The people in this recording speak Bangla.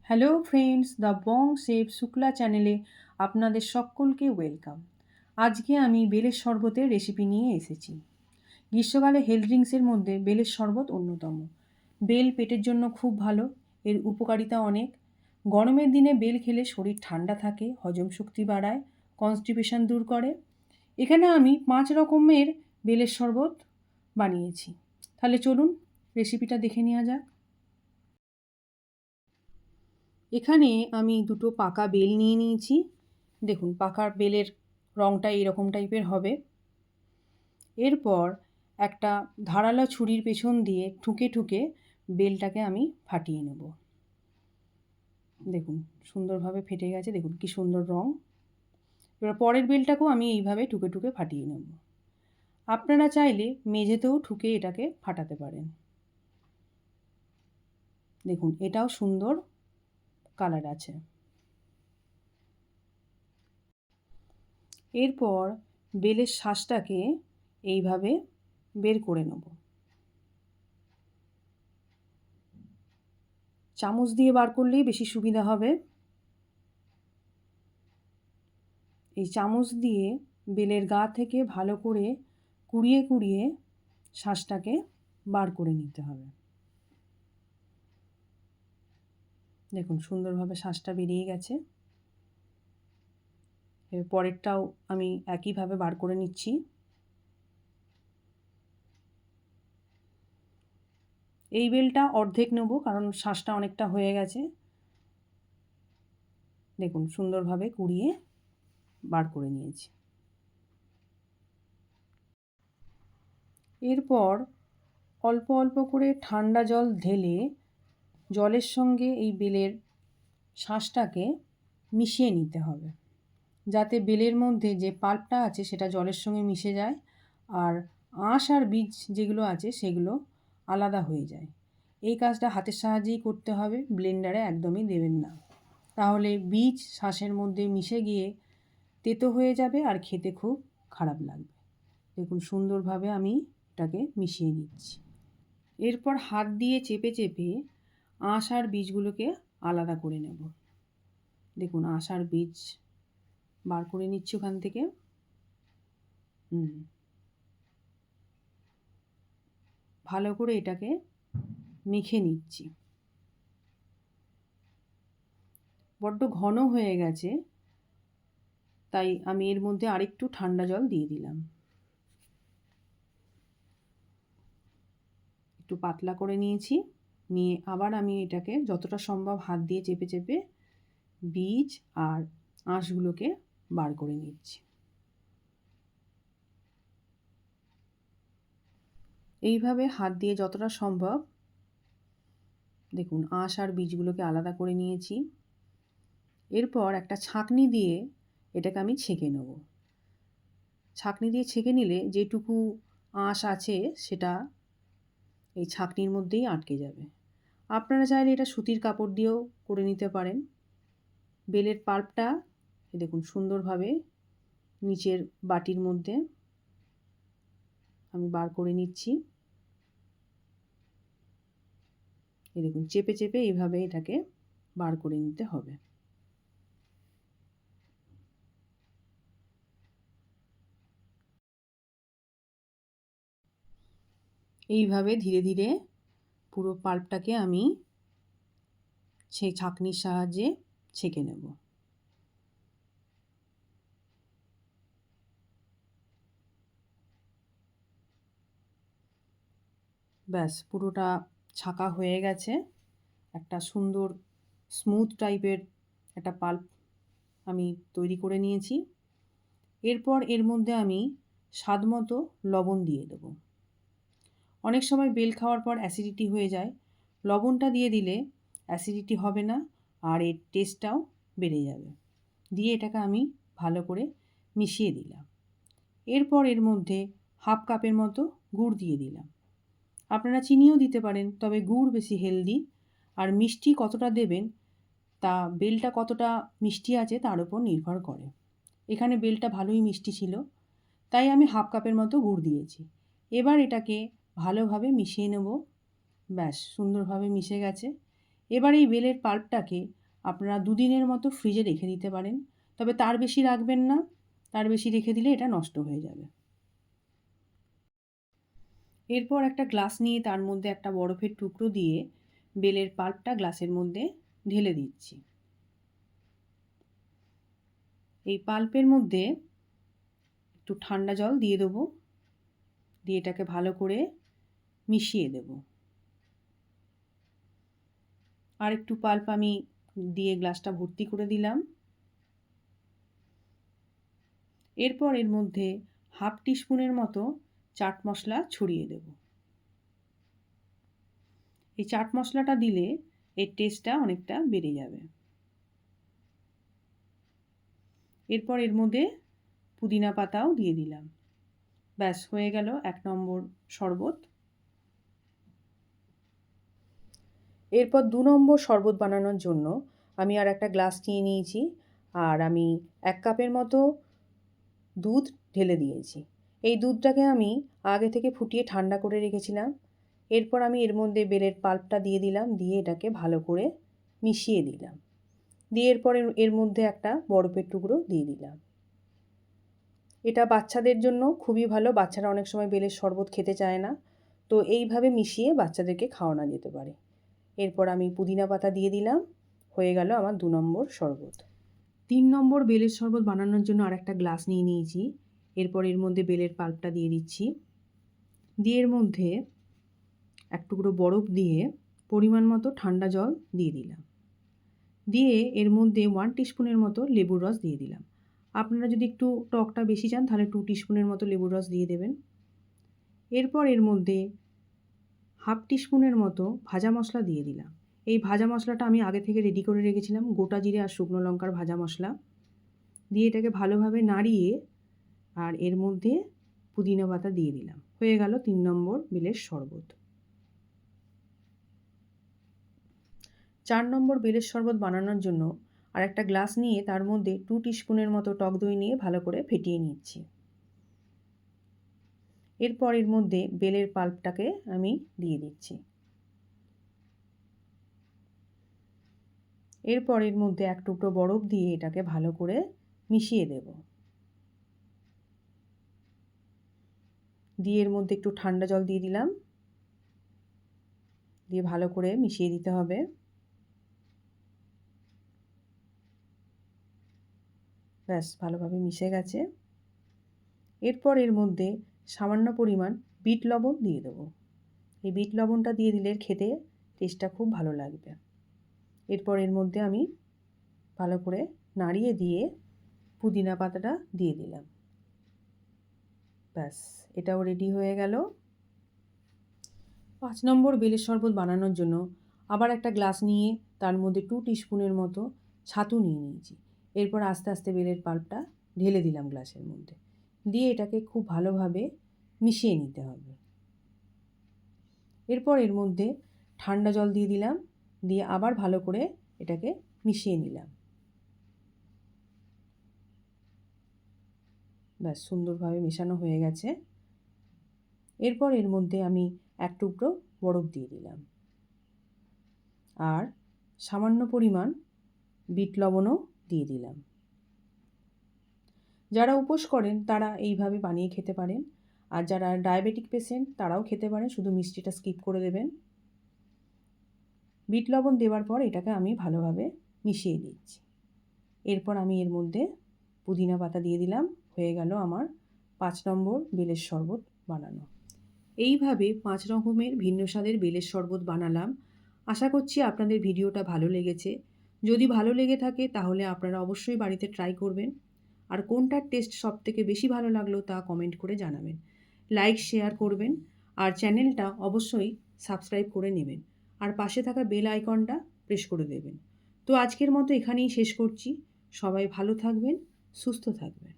Hello friends, the Bong shape Shukla চ্যানেলে আপনাদের সকলকে ওয়েলকাম। আজকে আমি বেলের শরবতের রেসিপি নিয়ে এসেছি। গ্রীষ্মকালে হেলথ ড্রিঙ্কসের মধ্যে বেলের শরবত অন্যতম। বেল পেটের জন্য খুব ভালো, এর উপকারিতা অনেক। গরমের দিনে বেল খেলে শরীর ঠান্ডা থাকে, হজম শক্তি বাড়ায়, কনস্টিপেশন দূর করে। এখানে আমি 5 রকমের বেলের শরবত বানিয়েছি। তাহলে চলুন রেসিপিটা দেখে নেওয়া যাক। এখানে আমি দুটো পাকা বেল নিয়ে নিয়েছি। দেখুন পাকা বেলের রঙটা এরকম টাইপের হবে। এরপর একটা ধারালো ছুরির পেছন দিয়ে ঠুকে ঠুকে বেলটাকে আমি ফাটিয়ে নেব। দেখুন সুন্দরভাবে ফেটে গেছে, দেখুন কি সুন্দর রং। এবার পরের বেলটাকেও আমি এইভাবে ঠুকে ঠুকে ফাটিয়ে নেব। আপনারা চাইলে মেঝেতেও ঠুকে এটাকে ফাটাতে পারেন। দেখুন এটাও সুন্দর কালার আছে। এরপর বেলের শাঁসটাকে এইভাবে বের করে নেব। চামচ দিয়ে বার করলেই বেশি সুবিধা হবে। এই চামচ দিয়ে বেলের গা থেকে ভালো করে কুড়িয়ে কুড়িয়ে শাঁসটাকে বার করে নিতে হবে। দেখুন সুন্দরভাবে শাঁসটা বেরিয়ে গেছে। এর পরেরটাও আমি একইভাবে বার করে নিচ্ছি। এই বেলটা অর্ধেক নেব কারণ শাঁসটা অনেকটা হয়ে গেছে। দেখুন সুন্দরভাবে কুড়িয়ে বার করে নিয়েছি। এরপর অল্প অল্প করে ঠান্ডা জল ঢেলে জলের সঙ্গে এই বেলের শাঁসটাকে মিশিয়ে নিতে হবে, যাতে বেলের মধ্যে যে পাল্পটা আছে সেটা জলের সঙ্গে মিশে যায় আর আঁশ আর বীজ যেগুলো আছে সেগুলো আলাদা হয়ে যায়। এই কাজটা হাতের সাহায্যেই করতে হবে, ব্লেন্ডারে একদমই দেবেন না, তাহলে বীজ শাঁসের মধ্যে মিশে গিয়ে তেতো হয়ে যাবে আর খেতে খুব খারাপ লাগবে। দেখুন সুন্দরভাবে আমি এটাকে মিশিয়ে নিচ্ছি। এরপর হাত দিয়ে চেপে চেপে আঁশ আর বীজগুলোকে আলাদা করে নেব। দেখুন আঁশ আর বীজ বার করে নিচ্ছি ওখান থেকে। ভালো করে এটাকে মেখে নিচ্ছি। বড্ড ঘন হয়ে গেছে, তাই আমি এর মধ্যে আরেকটু ঠান্ডা জল দিয়ে দিলাম। একটু পাতলা করে নিয়েছি, নিয়ে আবার আমি এটাকে যতটা সম্ভব হাত দিয়ে চেপে চেপে বীজ আর আঁশগুলোকে বার করে নিচ্ছি। এইভাবে হাত দিয়ে যতটা সম্ভব দেখুন আঁশ আর বীজগুলোকে আলাদা করে নিয়েছি। এরপর একটা ছাঁকনি দিয়ে এটাকে আমি ছেঁকে নেব। ছাঁকনি দিয়ে ছেঁকে নিলে যেটুকু আঁশ আছে সেটা এই ছাঁকনির মধ্যেই আটকে যাবে। আপনারা চাইলে এটা সুতির কাপড় দিয়েও করে নিতে পারেন। বেলের পাল্পটা দেখুন সুন্দরভাবে নিচের বাটির মধ্যে আমি বার করে নিচ্ছি। এই দেখুন চেপে চেপে এইভাবে এটাকে বার করে নিতে হবে। এইভাবে ধীরে ধীরে পুরো পাল্পটাকে আমি ছাঁকনির সাহায্যে ছেঁকে নেব। ব্যাস পুরোটা ছাঁকা হয়ে গেছে। একটা সুন্দর স্মুথ টাইপের একটা পাল্প আমি তৈরি করে নিয়েছি। এরপর এর মধ্যে আমি স্বাদ মতো লবণ দিয়ে দেব। অনেক সময় বেল খাওয়ার পর অ্যাসিডিটি হয়ে যায়, লবণটা দিয়ে দিলে অ্যাসিডিটি হবে না আর এর টেস্টটাও বেড়ে যাবে। দিয়ে এটাকে আমি ভালো করে মিশিয়ে দিলাম। এরপর এর মধ্যে হাফ কাপের মতো গুড় দিয়ে দিলাম। আপনারা চিনিও দিতে পারেন, তবে গুড় বেশি হেলদি। আর মিষ্টি কতটা দেবেন তা বেলটা কতটা মিষ্টি আছে তার উপর নির্ভর করে। এখানে বেলটা ভালোই মিষ্টি ছিল, তাই আমি হাফ কাপের মতো গুড় দিয়েছি। এবার এটাকে ভালোভাবে মিশিয়ে নেব। ব্যাস সুন্দরভাবে মিশে গেছে। এবার এই বেলের পাল্পটাকে আপনারা 2 দিনের মতো ফ্রিজে রেখে দিতে পারেন। তবে তার বেশি রাখবেন না, তার বেশি রেখে দিলে এটা নষ্ট হয়ে যাবে। এরপর একটা গ্লাস নিয়ে তার মধ্যে একটা বরফের টুকরো দিয়ে বেলের পাল্পটা গ্লাসের মধ্যে ঢেলে দিচ্ছি। এই পাল্পের মধ্যে একটু ঠান্ডা জল দিয়ে দেবো, দিয়ে এটাকে ভালো করে মিশিয়ে দেব। আর একটু পাল্প আমি দিয়ে গ্লাসটা ভর্তি করে দিলাম। এরপর এর মধ্যে হাফ টিস্পুনের মতো চাট মশলা ছড়িয়ে দেব। এই চাট মশলাটা দিলে এর টেস্টটা অনেকটা বেড়ে যাবে। এরপর এর মধ্যে পুদিনা পাতাও দিয়ে দিলাম। ব্যাস হয়ে গেল 1 নম্বর শরবত। এরপর 2 নম্বর শরবত বানানোর জন্য আমি আর একটা গ্লাস নিয়ে নিয়েছি, আর আমি 1 কাপের মতো দুধ ঢেলে দিয়েছি। এই দুধটাকে আমি আগে থেকে ফুটিয়ে ঠান্ডা করে রেখেছিলাম। এরপর আমি এর মধ্যে বেলের পাল্পটা দিয়ে দিলাম, দিয়ে এটাকে ভালো করে মিশিয়ে দিলাম। দিয়ে এরপর এর মধ্যে একটা বরফের টুকরো দিয়ে দিলাম। এটা বাচ্চাদের জন্য খুবই ভালো, বাচ্চারা অনেক সময় বেলের শরবত খেতে চায় না, তো এইভাবে মিশিয়ে বাচ্চাদেরকে খাওয়ানো যেতে পারে। এরপর আমি পুদিনা পাতা দিয়ে দিলাম। হয়ে গেল আমার 2 নম্বর শরবত। 3 নম্বর বেলের শরবত বানানোর জন্য আরেকটা গ্লাস নিয়ে নিয়েছি। এরপর এর মধ্যে বেলের পাল্পটা দিয়ে দিচ্ছি। দিয়ে এর মধ্যে এক টুকরো বরফ দিয়ে পরিমাণ মতো ঠান্ডা জল দিয়ে দিলাম। দিয়ে এর মধ্যে 1 টিস্পুনের মতো লেবুর রস দিয়ে দিলাম। আপনারা যদি একটু টকটা বেশি চান তাহলে 2 টিস্পুনের মতো লেবুর রস দিয়ে দেবেন। এরপর এর মধ্যে হাফ টিস্পুনের মতো ভাজা মশলা দিয়ে দিলাম। এই ভাজা মশলাটা আমি আগে থেকে রেডি করে রেখেছিলাম, গোটা জিরে আর শুকনো লঙ্কার ভাজা মশলা। দিয়ে এটাকে ভালোভাবে নাড়িয়ে আর এর মধ্যে পুদিনা পাতা দিয়ে দিলাম। হয়ে গেল 3 নম্বর বেলের শরবত। 4 নম্বর বেলের শরবত বানানোর জন্য আর একটা গ্লাস নিয়ে তার মধ্যে 2 টিস্পুনের মতো টক দই নিয়ে ভালো করে ফেটিয়ে নিচ্ছি। এরপর এর মধ্যে বেলের পাল্পটাকে আমি দিয়ে দিচ্ছি। এরপর এর মধ্যে এক টুকরো বরফ দিয়ে এটাকে ভালো করে মিশিয়ে দেব। দিয়ে এর মধ্যে একটু ঠান্ডা জল দিয়ে দিলাম। দিয়ে ভালো করে মিশিয়ে দিতে হবে। ব্যাস ভালোভাবে মিশে গেছে। এরপর এর মধ্যে সামান্য পরিমাণ বিট লবণ দিয়ে দেবো। এই বিট লবণটা দিয়ে দিলে খেতে টেস্টটা খুব ভালো লাগবে। এরপর এর মধ্যে আমি ভালো করে নাড়িয়ে দিয়ে পুদিনা পাতাটা দিয়ে দিলাম। ব্যাস এটাও রেডি হয়ে গেল। 5 নম্বর বেলের শরবত বানানোর জন্য আবার একটা গ্লাস নিয়ে তার মধ্যে 2 টিস্পুনের মতো ছাতু নিয়ে নিয়েছি। এরপর আস্তে আস্তে বেলের পাল্পটা ঢেলে দিলাম গ্লাসের মধ্যে। দিয়ে এটাকে খুব ভালোভাবে মিশিয়ে নিতে হবে। এরপর এর মধ্যে ঠান্ডা জল দিয়ে দিলাম, দিয়ে আবার ভালো করে এটাকে মিশিয়ে নিলাম। ব্যাস সুন্দরভাবে মেশানো হয়ে গেছে। এরপর এর মধ্যে আমি এক টুকরো বরফ দিয়ে দিলাম, আর সামান্য পরিমাণ বিট লবণও দিয়ে দিলাম। যারা উপোস করেন তারা এইভাবে বানিয়ে খেতে পারেন, আর যারা ডায়াবেটিক পেশেন্ট তারাও খেতে পারেন, শুধু মিষ্টিটা স্কিপ করে দেবেন। বিট লবণ দেওয়ার পর এটাকে আমি ভালোভাবে মিশিয়ে দিচ্ছি। এরপর আমি এর মধ্যে পুদিনা পাতা দিয়ে দিলাম। হয়ে গেল আমার 5 নম্বর বেলের শরবত বানানো। এইভাবে 5 রকমের ভিন্ন স্বাদের বেলের শরবত বানালাম। আশা করছি আপনাদের ভিডিওটা ভালো লেগেছে। যদি ভালো লেগে থাকে তাহলে আপনারা অবশ্যই বাড়িতে ট্রাই করবেন। আর কোনটার টেস্ট সবথেকে বেশি ভালো লাগলো তা কমেন্ট করে জানাবেন। লাইক শেয়ার করবেন, আর চ্যানেলটা অবশ্যই সাবস্ক্রাইব করে নেবেন, আর পাশে থাকা বেল আইকনটা প্রেস করে দেবেন। তো আজকের মতো এখানেই শেষ করছি। সবাই ভালো থাকবেন, সুস্থ থাকবেন।